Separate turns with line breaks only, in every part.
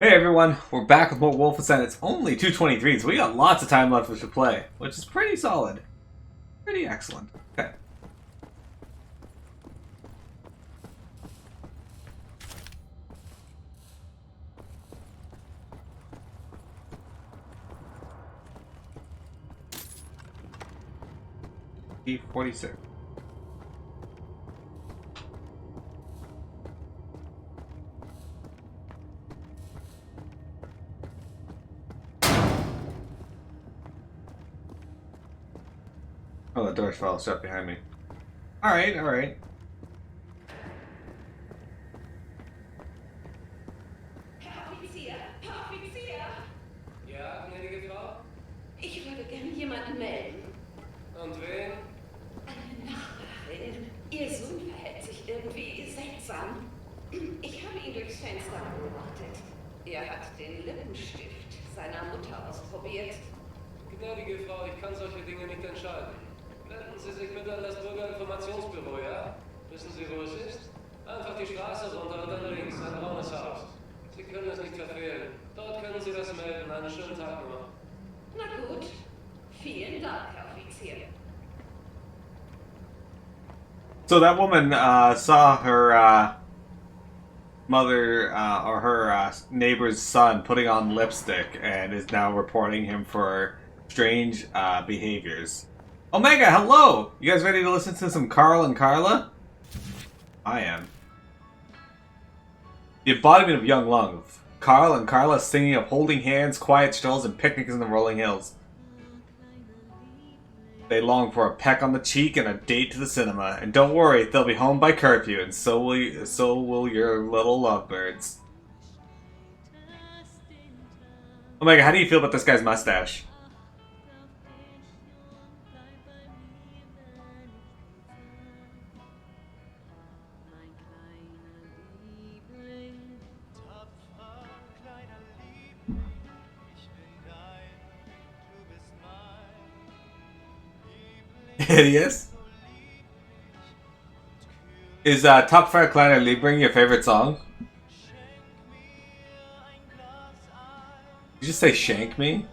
Hey everyone, we're back with more Wolfenstein. It's only 2:23, so we got lots of time left to play, which is pretty solid. Pretty excellent. Okay. P46. Oh, the door's fell shut behind me. Alright, alright.
Herr Offizier, Herr Offizier!
Ja, gnädige Frau?
Ich würde gerne jemanden melden.
Und wen?
Eine Nachbarin. Ihr Sohn verhält sich irgendwie seltsam. Ich habe ihn durchs Fenster beobachtet. Er hat den Lippenstift seiner Mutter ausprobiert.
Gnädige Frau, ich kann solche Dinge nicht entscheiden. Wenden Sie sich bitte an das Bürgerinformationsbüro, ja? Wissen Sie, wo es ist? Einfach die Straße runter und dann links, ein braunes Haus. Sie können es nicht verfehlen. Dort können Sie das melden. Einen schönen Tag noch.
Na gut. Vielen Dank, Herr Offizier.
So that woman saw her mother or her neighbor's son putting on lipstick and is now reporting him for strange behaviors. Omega, hello! You guys ready to listen to some Carl and Carla? I am. The embodiment of young love. Carl and Carla singing of holding hands, quiet strolls, and picnics in the rolling hills. They long for a peck on the cheek and a date to the cinema. And don't worry, they'll be home by curfew, and so will your little lovebirds. Omega, how do you feel about this guy's mustache? Hideous. Is Top 5 Kleiner Liebling your favorite song? Did you just say shank me?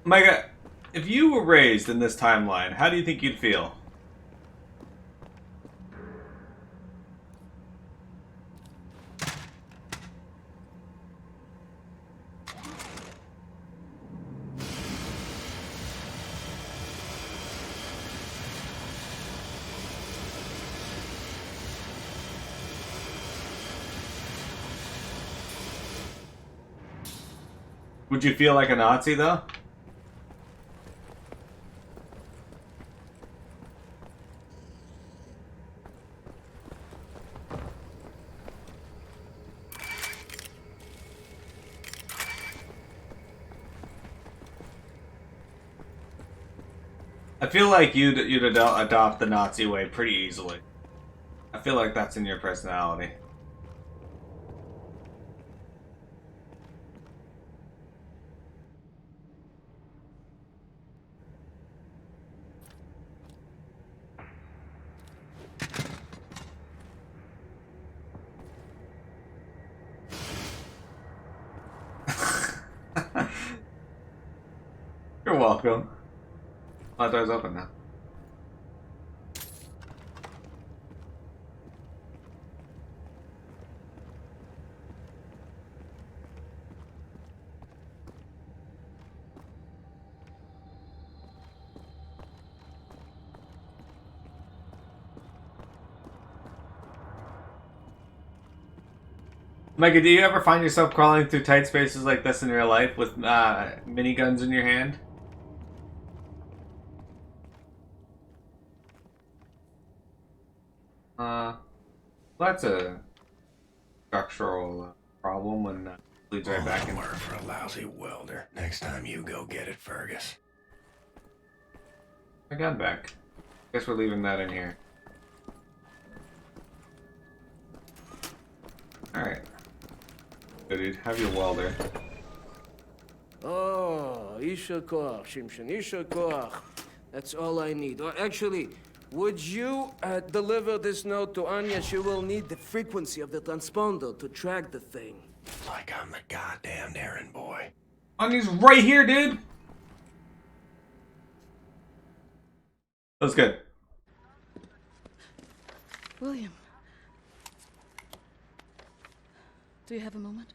Micah, if you were raised in this timeline, how do you think you'd feel? Would you feel like a Nazi, though? I feel like you'd adopt the Nazi way pretty easily. I feel like that's in your personality. You're welcome. My door's open now. Micah, do you ever find yourself crawling through tight spaces like this in real life with miniguns in your hand? That's a structural problem when Leads right back in.
Work for a lousy welder. Next time you go get it, Fergus.
My gun back. Guess we're leaving that in here. Alright. Good, dude. Have your welder.
Oh, Isha Koach, Shimshon, Isha Koach. That's all I need. Or actually, would you deliver this note to Anya? She will need the frequency of the transponder to track the thing.
Like I'm the goddamn errand boy.
Anya's right here, dude! That was good.
William. Do you have a moment?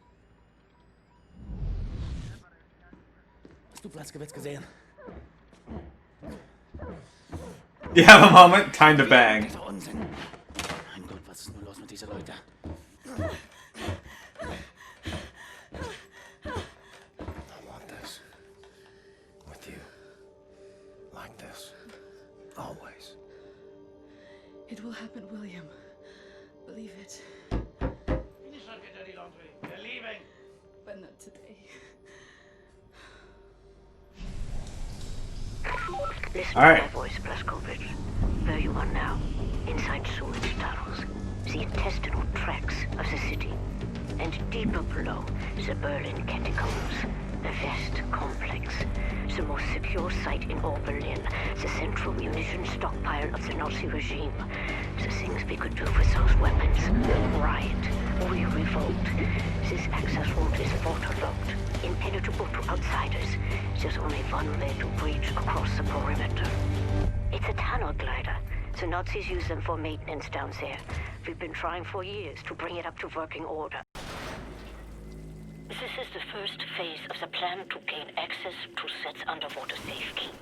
Hast du Platzgewitz gesehen?
You have a moment? Time to bang.
Dieser Unsinn. Mein Gott, was ist nur los mit diesen Leuten?
I want this. With you. Like this. Always.
It will happen, William. Believe it.
We're leaving.
But not today.
Listen
All
to
right.
my voice, Blazkowicz. Where you are now, inside sewage tunnels, the intestinal tracts of the city, and deeper below, the Berlin catacombs, the West complex, the most secure site in all Berlin, the central munition stockpile of the Nazi regime, the things we could do with those weapons. Riot, we revolt. This access route is waterlogged, impenetrable to outsiders. There's only one way to breach across the perimeter. It's a tunnel glider. The Nazis use them for maintenance down there. We've been trying for years to bring it up to working order. This is the first phase of the plan to gain access to Set's underwater safekeep.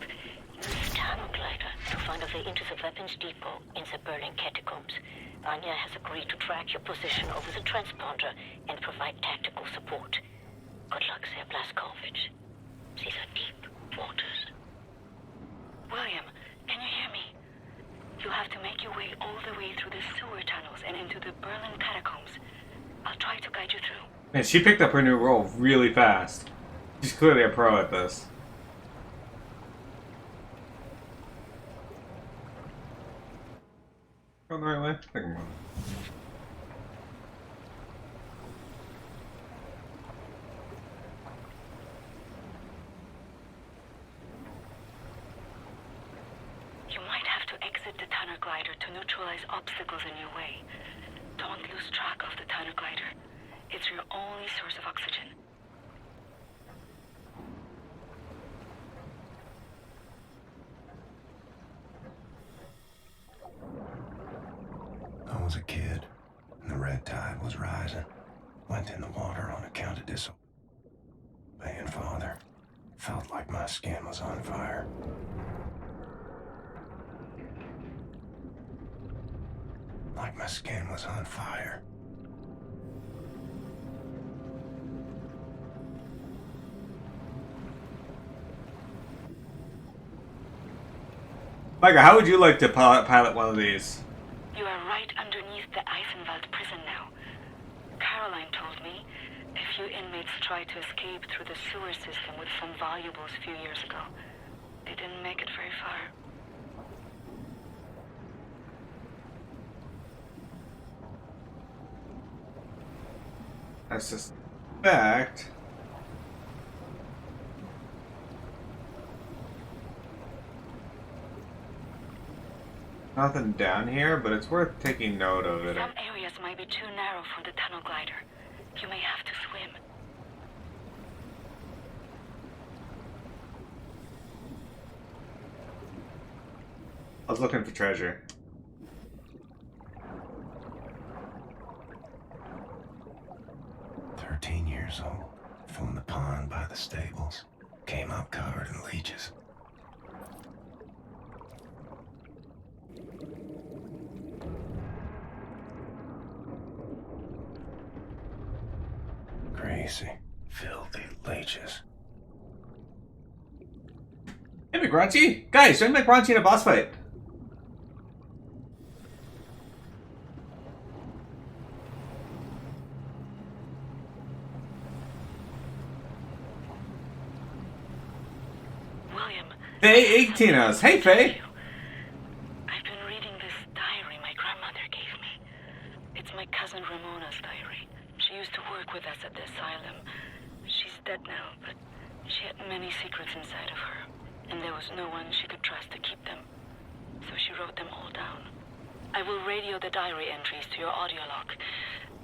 Use the tunnel glider to find a way into the weapons depot in the Berlin catacombs. Anya has agreed to track your position over the transponder and provide tactical support. Good luck there, Blazkowicz. These are deep waters. William, can you hear me? You have to make your way all the way through the sewer tunnels and into the Berlin catacombs. I'll try to guide you through.
Man, she picked up her new role really fast. She's clearly a pro at this. Going the right way? I think I'm wrong.
You might have to exit the tunnel glider to neutralize obstacles in your way. Don't lose track of the tunnel glider. It's your only source of oxygen.
I was a kid, and the red tide was rising. Went in the water on account of disobeying father. Felt like my skin was on fire. Like my skin was on fire.
Micah, how would you like to pilot one of these?
You are right underneath the Eisenwald prison now. Caroline told me a few inmates tried to escape through the sewer system with some valuables a few years ago. They didn't make it very far.
I suspect... Nothing down here, but it's worth taking note of it.
Some areas might be too narrow for the tunnel glider. You may have to swim.
I was looking for treasure.
Years old, from the pond by the stables. Came up covered in leeches. Crazy, filthy leeches.
Hey, McRunchy! Guys, join McRunchy in a boss fight.
William.
Faye 18 us. Hey, Faye.
I've been reading this diary my grandmother gave me. It's my cousin Ramona's diary. She used to work with us at the asylum. She's dead now, but she had many secrets inside of her, and there was no one she could trust to keep them. So she wrote them all down. I will radio the diary entries to your audio log.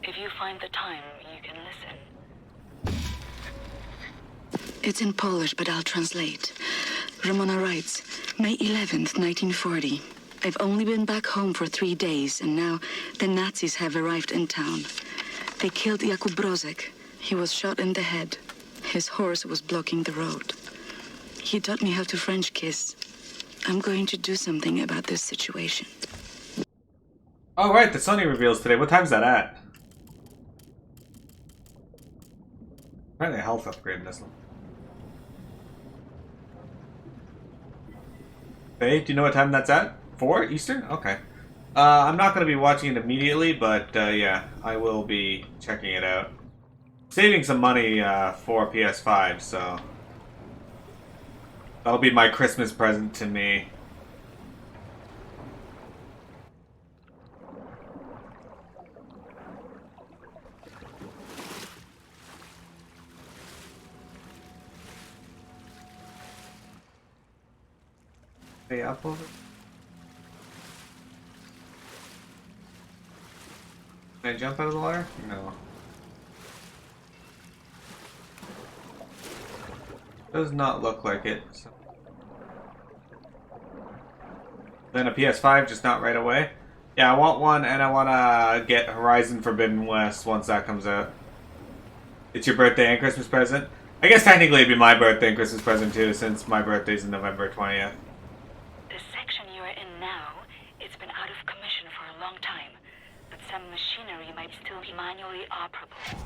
If you find the time, you can listen.
It's in Polish, but I'll translate. Ramona writes, May 11th, 1940. I've only been back home for 3 days, and now the Nazis have arrived in town. They killed Jakub Brozek. He was shot in the head. His horse was blocking the road. He taught me how to French kiss. I'm going to do something about this situation.
Oh, right, the Sony reveals today. What time's that at? Apparently a health upgrade in this one. Hey, do you know what time that's at? 4 Eastern? Okay. I'm not going to be watching it immediately, but yeah, I will be checking it out. Saving some money for PS5, so that'll be my Christmas present to me. Hey, up over. Can I jump out of the water? No. Does not look like it. So. Then a PS5, just not right away. Yeah, I want one, and I want to get Horizon Forbidden West once that comes out. It's your birthday and Christmas present? I guess technically it'd be my birthday and Christmas present too, since my birthday's in November 20th.
The section you are in now, it's been out of commission for a long time, but some machinery might still be manually operable.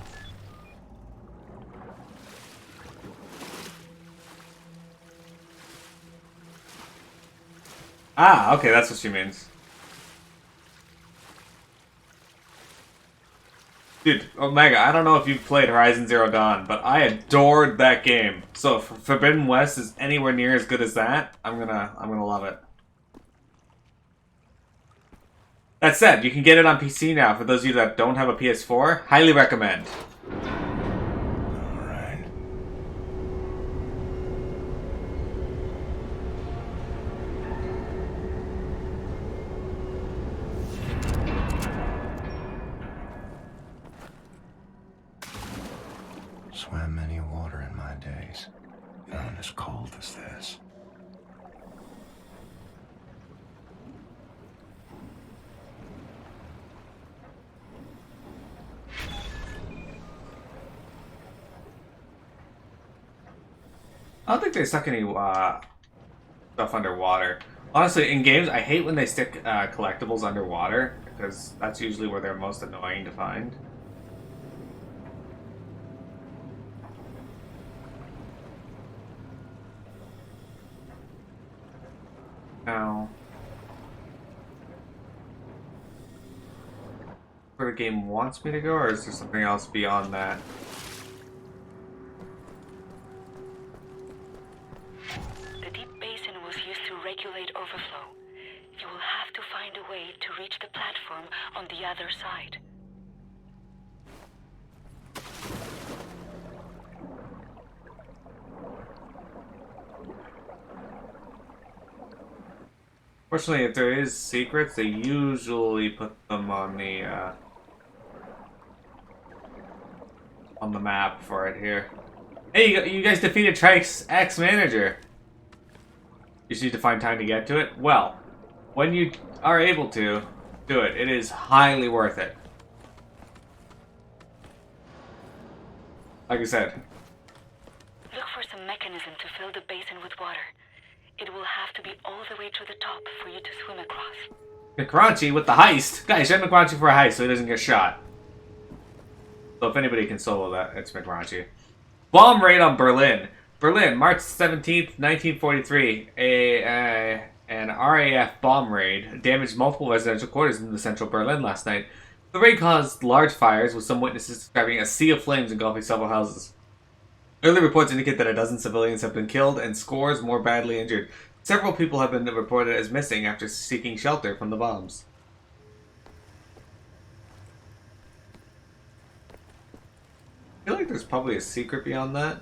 Ah, okay, that's what she means. Dude, Omega, I don't know if you've played Horizon Zero Dawn, but I adored that game. So if Forbidden West is anywhere near as good as that, I'm gonna love it. That said, you can get it on PC now. For those of you that don't have a PS4, highly recommend.
Alright. Swam many water in my days. None as cold as this.
I don't think they stuck any stuff underwater. Honestly, in games, I hate when they stick collectibles underwater, because that's usually where they're most annoying to find. Now, where the game wants me to go, or is there something else beyond that?
The deep basin was used to regulate overflow. You will have to find a way to reach the platform on the other side.
Fortunately, if there is secrets, they usually put them on the map for it here. Hey, you guys defeated Trike's ex-manager. You just need to find time to get to it? Well, when you are able to, do it. It is highly worth it. Like I said.
Look for some mechanism to fill the basin with water. It will have to be all the way to the top for you to swim across.
McRaunchy with the heist. Guys, send McRaunchy for a heist so he doesn't get shot. So if anybody can solo that, it's McRaunchy. Bomb raid on Berlin. Berlin, March 17th, 1943. An RAF bomb raid damaged multiple residential quarters in the central Berlin last night. The raid caused large fires, with some witnesses describing a sea of flames engulfing several houses. Early reports indicate that a dozen civilians have been killed and scores more badly injured. Several people have been reported as missing after seeking shelter from the bombs. I feel like there's probably a secret beyond that.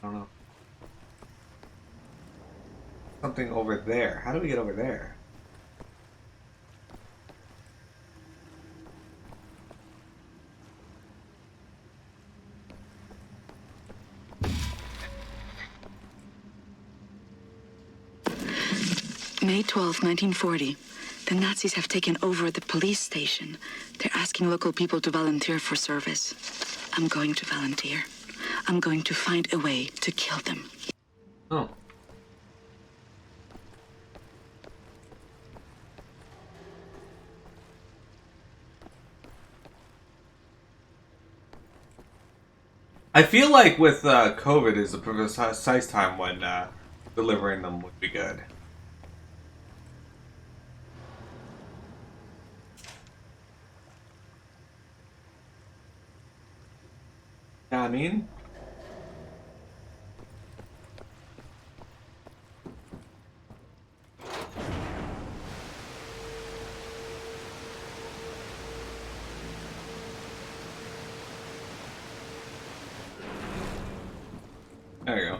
I don't know. Something over there. How do we get over there?
May 12, 1940. The Nazis have taken over the police station. They're asking local people to volunteer for service. I'm going to volunteer. I'm going to find a way to kill them.
Oh. I feel like with COVID is the precise time when delivering them would be good. You know what I mean? There you go.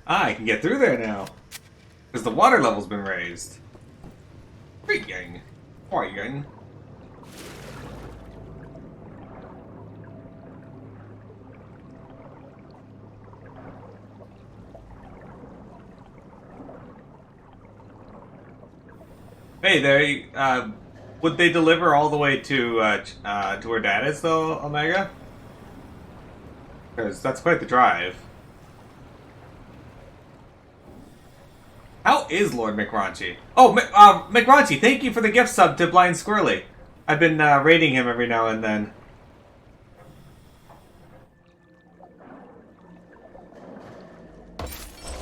Ah, I can get through there now. Because the water level's been raised. Great gang. Why, gang? Hey, there. Would they deliver all the way to where Dad is, though, Omega? Because that's quite the drive. How is Lord McRaunchy? Oh, McRaunchy, thank you for the gift sub to Blind Squirrely. I've been raiding him every now and then.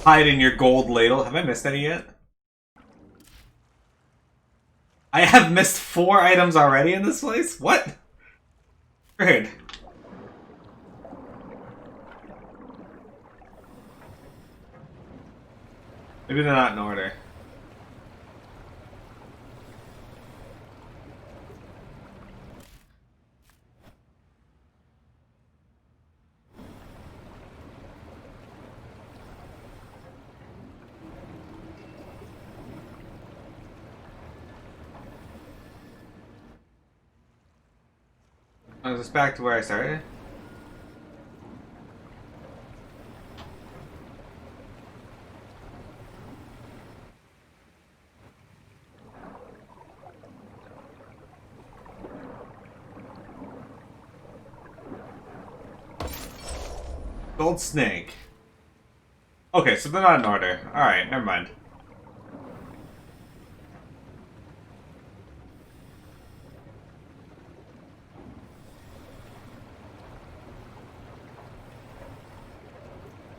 Hide in your gold ladle. Have I missed any yet? I have missed 4 items already in this place? What? Weird. Maybe they're not in order. Is this back to where I started? Gold snake. Okay, so they're not in order. Alright, never mind.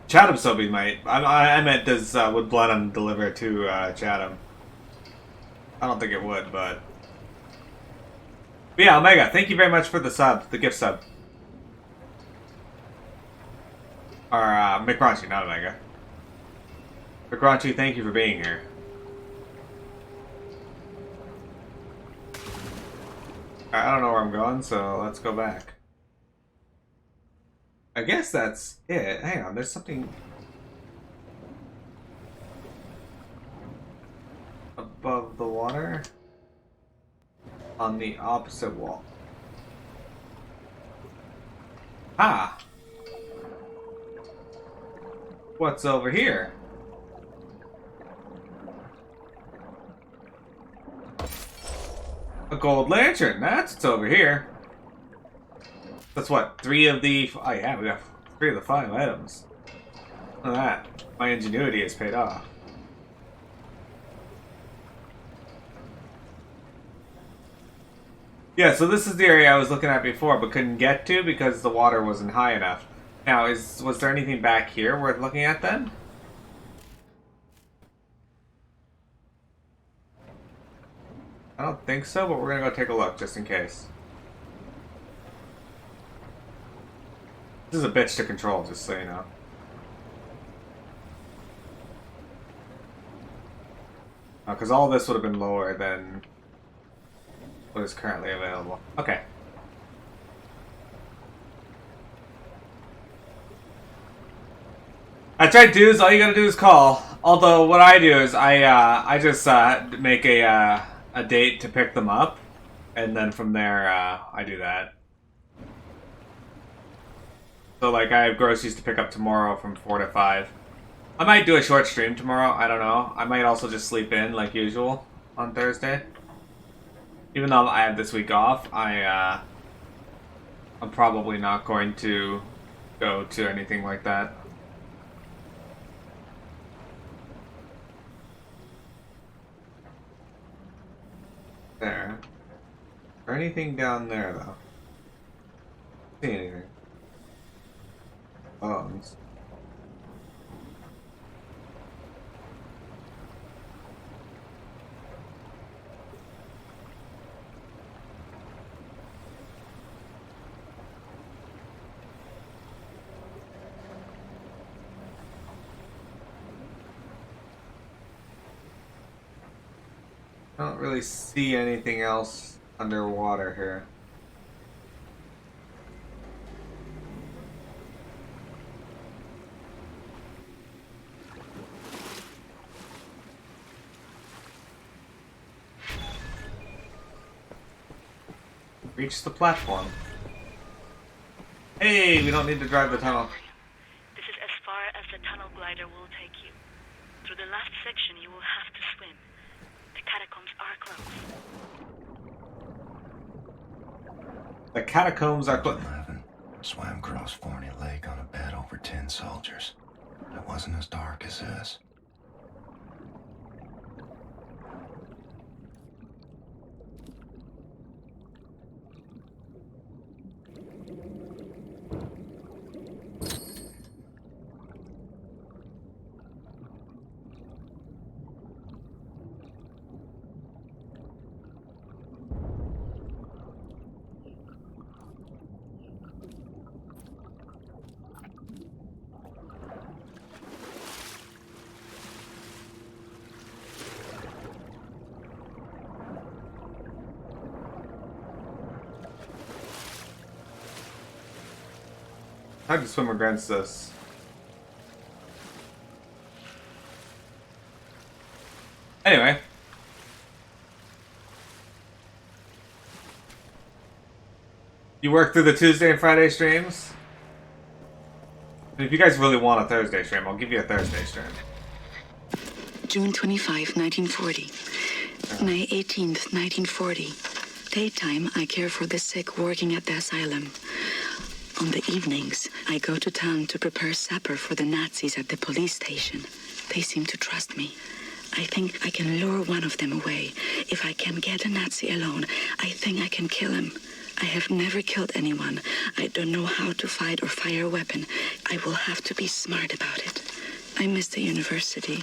Chatham Sobe might. I meant does would Blenheim deliver to Chatham? I don't think it would, but yeah, Omega. Thank you very much for the sub, the gift sub. Or McRaunchy, not Omega. McRaunchy, thank you for being here. I don't know where I'm going, so let's go back. I guess that's it. Hang on, there's something above the water on the opposite wall. Ah! What's over here? A gold lantern. That's what's over here. That's what, 3 of the... Oh yeah, we got 3 of the 5 items. Look at that. My ingenuity has paid off. Yeah, so this is the area I was looking at before, but couldn't get to because the water wasn't high enough. Now, was there anything back here worth looking at then? I don't think so, but we're gonna go take a look just in case. This is a bitch to control, just so you know. Because all this would have been lower than what is currently available. Okay. That's right, dudes. All you gotta do is call. Although what I do is I just make a date to pick them up, and then from there I do that. So like I have groceries to pick up tomorrow from 4 to 5. I might do a short stream tomorrow. I don't know. I might also just sleep in like usual on Thursday. Even though I have this week off, I'm probably not going to go to anything like that. There. Or anything down there, though? See anything? Bones. I don't really see anything else underwater here. Reach the platform. Hey, we don't need to drive the tunnel.
This is as far as the tunnel glider will take you. Through the last section, you will have to swim. The catacombs are closed.
The catacombs are closed.
11. Swam across Forney Lake on a bed over 10 soldiers. It wasn't as dark as this.
Hard to swim against this. Anyway. You work through the Tuesday and Friday streams? If you guys really want a Thursday stream, I'll give you a Thursday stream.
June 25, 1940. May 18th, 1940. Daytime, I care for the sick working at the asylum. On the evenings, I go to town to prepare supper for the Nazis at the police station. They seem to trust me. I think I can lure one of them away. If I can get a Nazi alone, I think I can kill him. I have never killed anyone. I don't know how to fight or fire a weapon. I will have to be smart about it. I miss the university.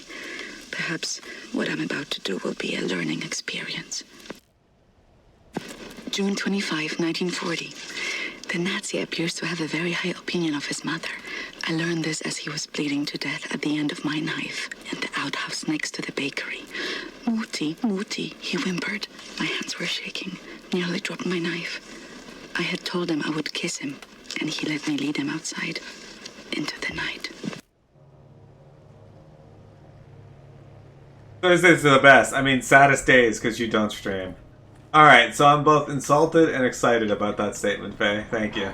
Perhaps what I'm about to do will be a learning experience. June 25, 1940. The Nazi appears to have a very high opinion of his mother. I learned this as he was bleeding to death at the end of my knife in the outhouse next to the bakery. Mutti, Mutti, he whimpered. My hands were shaking, nearly dropped my knife. I had told him I would kiss him, and he let me lead him outside into the night.
Thursdays are the best. I mean, saddest days because you don't stream. Alright, so I'm both insulted and excited about that statement, Faye. Thank you.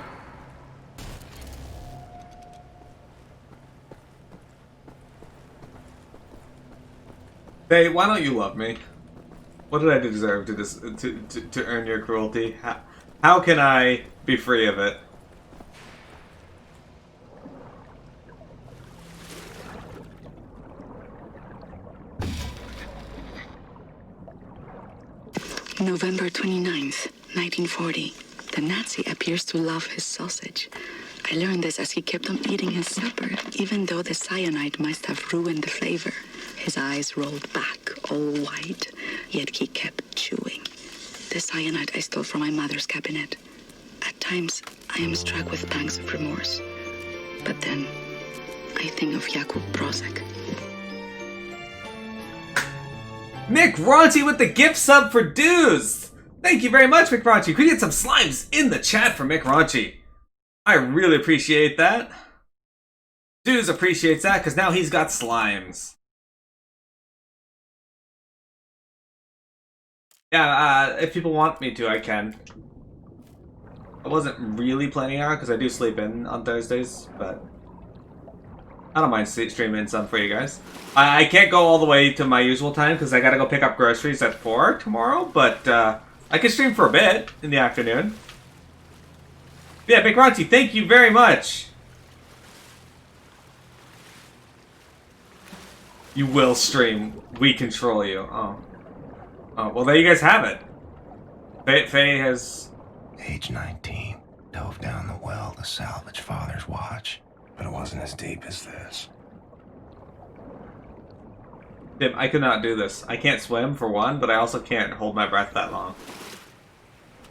Faye, why don't you love me? What did I deserve to earn your cruelty? How can I be free of it?
November 29th, 1940. The Nazi appears to love his sausage. I learned this as he kept on eating his supper, even though the cyanide must have ruined the flavor. His eyes rolled back, all white, yet he kept chewing. the cyanide I stole from my mother's cabinet. At times, I am struck with pangs of remorse. But then, I think of Jakub Brozek.
Mick Raunchy with the gift sub for dues! Thank you very much, Mick Raunchy. Could you get some slimes in the chat for Mick Raunchy? I really appreciate that. Dues appreciates that because now he's got slimes. Yeah, if people want me to, I can. I wasn't really planning on it because I do sleep in on Thursdays, but I don't mind streaming some for you guys. I can't go all the way to my usual time because I gotta go pick up groceries at 4 tomorrow, but I can stream for a bit in the afternoon. Yeah, Big Ronchi, thank you very much. You will stream. We control you. Oh, well, there you guys have it. Faye has...
Age 19, dove down the well to salvage Father's watch, but it wasn't as deep as this.
Tim, I could not do this. I can't swim, for one, but I also can't hold my breath that long.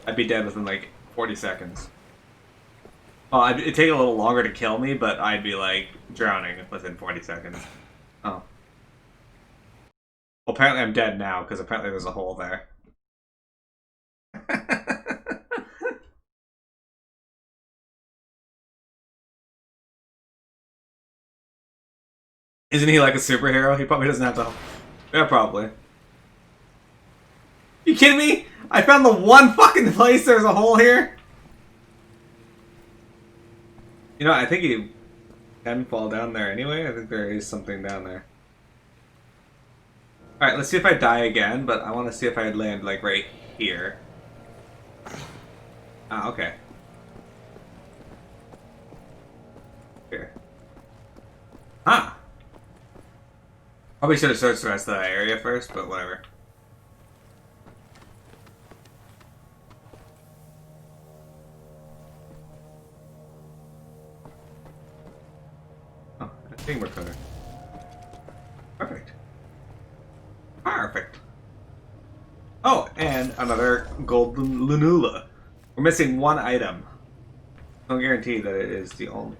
I'd be dead within, like, 40 seconds. Oh, it'd take a little longer to kill me, but I'd be, like, drowning within 40 seconds. Oh. Well, apparently I'm dead now, because apparently there's a hole there. Isn't he like a superhero? He probably doesn't have to... Yeah, probably. You kidding me? I found the one fucking place there's a hole here? You know, I think he can fall down there anyway. I think there is something down there. Alright, let's see if I die again, but I want to see if I land, like, right here. Ah, okay. Here. Ah! Probably should have searched the rest of that area first, but whatever. Oh, I think we're clear. Perfect. Perfect. Oh, and another golden lunula. We're missing one item. Don't guarantee that it is the only.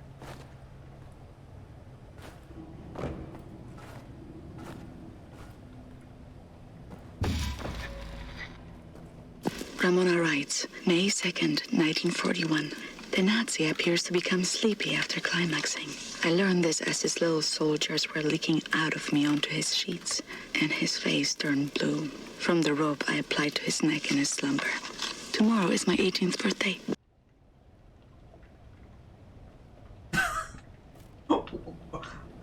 Ramona writes, May 2nd, 1941. The Nazi appears to become sleepy after climaxing. I learned this as his little soldiers were leaking out of me onto his sheets, and his face turned blue. From the rope I applied to his neck in his slumber. Tomorrow is my 18th birthday.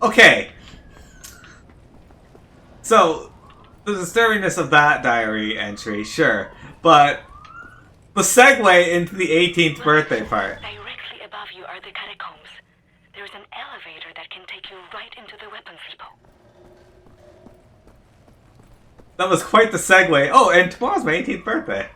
Okay. So, the disturbingness of that diary entry, sure. But the segue into the 18th birthday part.
Directly above you are the catacombs. There's an elevator that can take you right into the weapons depot.
That was quite the segue. Oh, and tomorrow's my 18th birthday.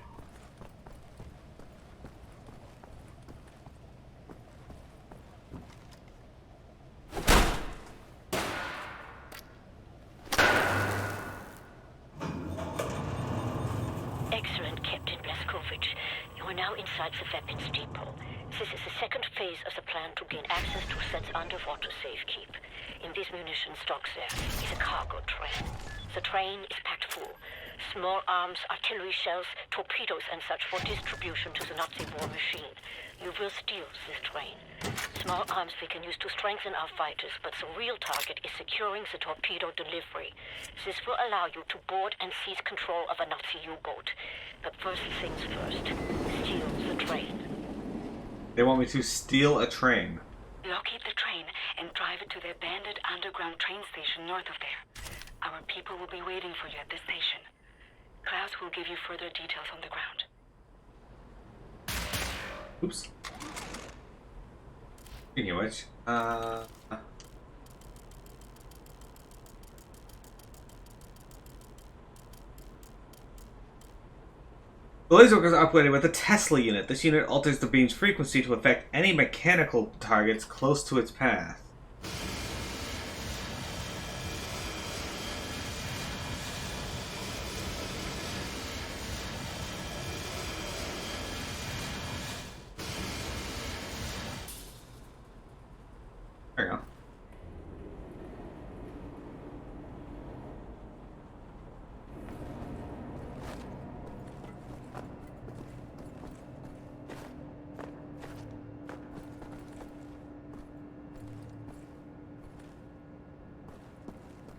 Excellent, Captain Blaskovich. You are now inside the weapons depot. This is the second phase of the plan to gain access to Set's underwater safekeep. In this munition stock there is a cargo train. The train is packed full. Small arms, artillery shells, torpedoes and such for distribution to the Nazi war machine. You will steal this train. Small arms we can use to strengthen our fighters, but the real target is securing the torpedo delivery. This will allow you to board and seize control of a Nazi U-boat. But first things first, steal the train.
They want me to steal a train.
Locate the train and drive it to the abandoned underground train station north of there. Our people will be waiting for you at the station. Klaus will give you further details on the ground.
Oops. Speaking of which, the laser workers are operated with a Tesla unit. This unit alters the beam's frequency to affect any mechanical targets close to its path.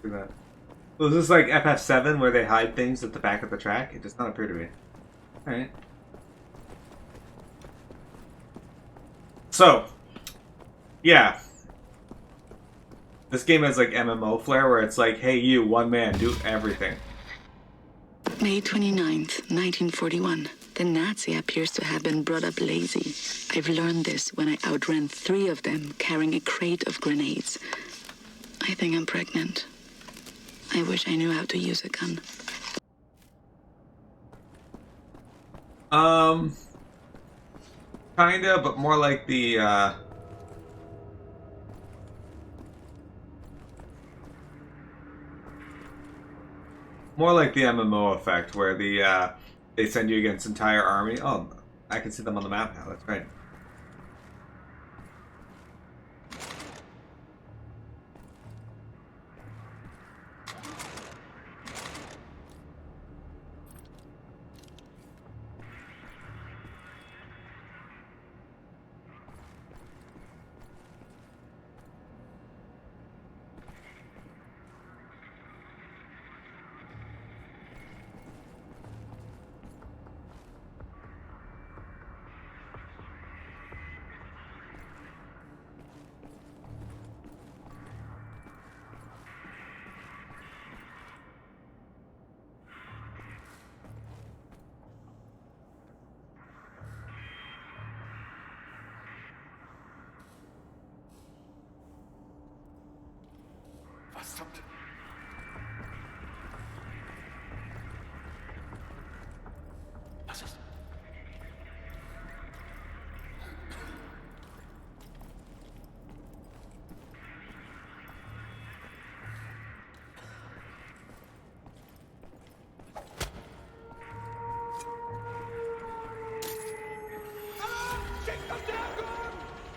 Do that. Was this like FF7 where they hide things at the back of the track? It does not appear to be. Alright. So, yeah. This game has like MMO flair where it's like, hey you, one man, do everything.
May 29th, 1941. The Nazi appears to have been brought up lazy. I've learned this when I outran 3 of them carrying a crate of grenades. I think I'm pregnant. I wish I knew how to use a gun.
Kinda, but more like the, more like the MMO effect, where the, they send you against entire army. Oh, I can see them on the map now, that's great.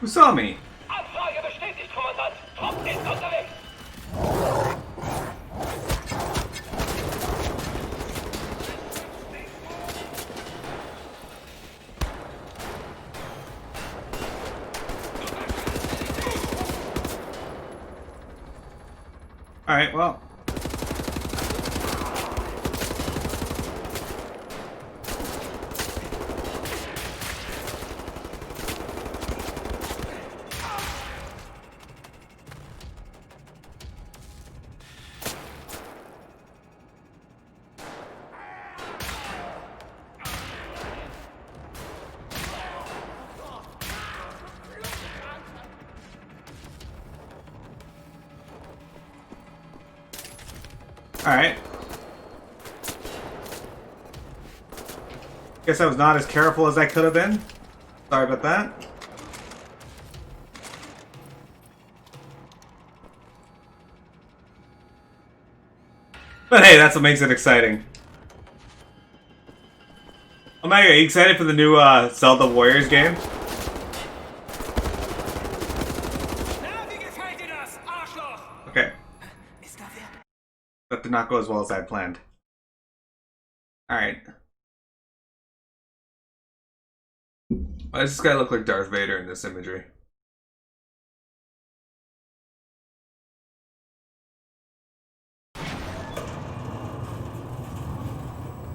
Who saw me?
Abfrage bestätigt, Kommandant. Trupp ist unterwegs.
Alright, well. Alright. Guess I was not as careful as I could have been. Sorry about that. But hey, that's what makes it exciting. Omega, are you excited for the new Zelda Warriors game? Okay. That did not go as well as I had planned. Alright. Why does this guy look like Darth Vader in this imagery?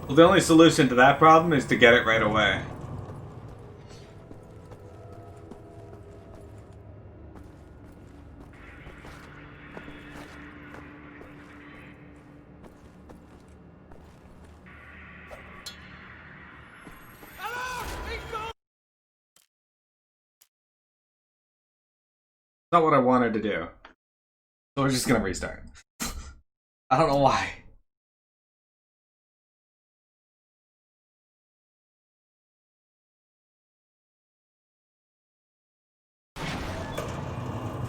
Well, the only solution to that problem is to get it right away. Not what I wanted to do. So we're just gonna restart. I don't know why.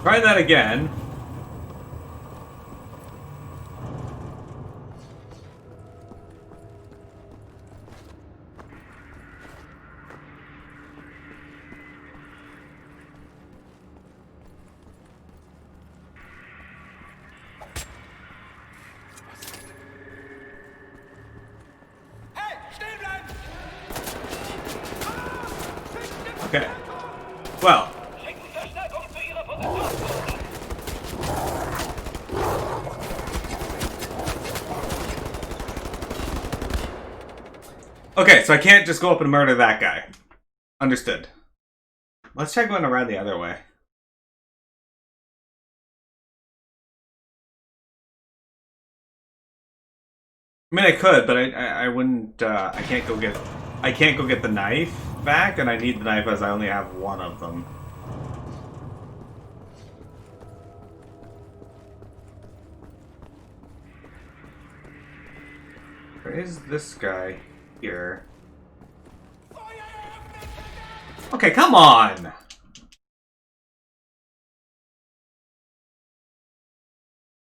Try that again. Okay. Well. Okay, so I can't just go up and murder that guy. Understood. Let's try going around the other way. I mean, I could, but I wouldn't. I can't go get the knife back, and I need the knife as I only have one of them. Where is this guy here? Okay, come on!